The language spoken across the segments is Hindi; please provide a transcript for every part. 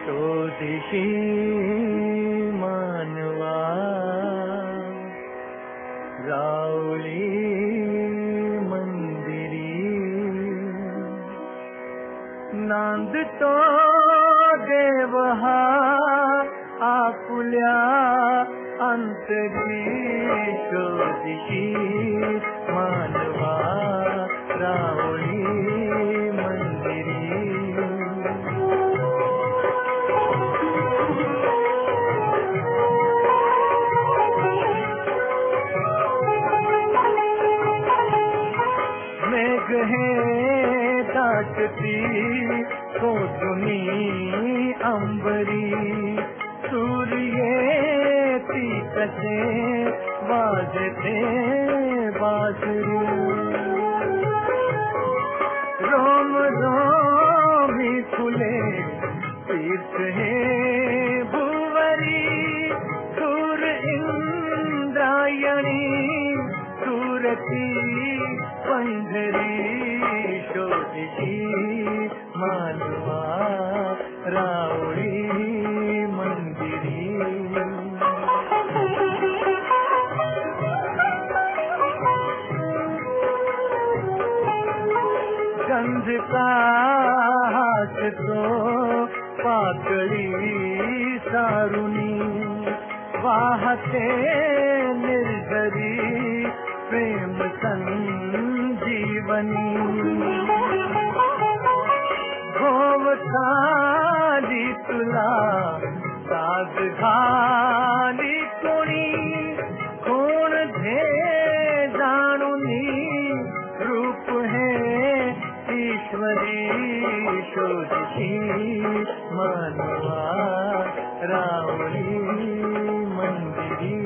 शोधिशी मानवा रावळी मंदिरी नांदतो देव हा आपुल्या अंतरी शोधिशी मानवा रावळी मंदिरी मेघ है दाटती कोसुनी अंबरी सूर्य कसे वाजते बासुरी रोम रोम भी खुले तीर्थ है भुवरी सूर इंद्रायणी सूरती पंढरी शोधिशी मानवा रावळी मंदिरी गंध का हात तो पाकळी सारुनी वाहते निर्झरी प्रेम संजीवनी घोवताली तुला साध घाली कोणी कोण धे जाणुनी रूप है ईश्वरी शोधिशी मानवा रावळी मंदिरी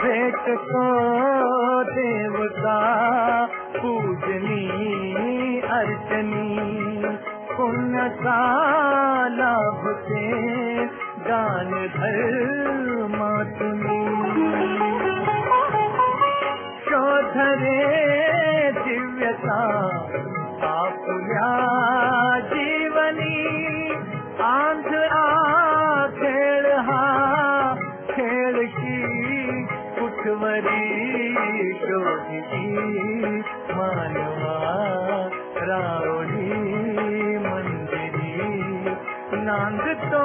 भेट को देवता पूजनी अर्चनी पुण्य का लाभ से दान धर्मात्मी शोधरे दिव्यता आपुल्या जीवनी आंध खेळ हा खेळशी कुठवरी शोधिशी मानवा रावळी मंदिरी नांदतो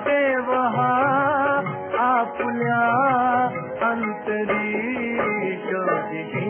देव हा आपुल्या अंतरी शोधिशी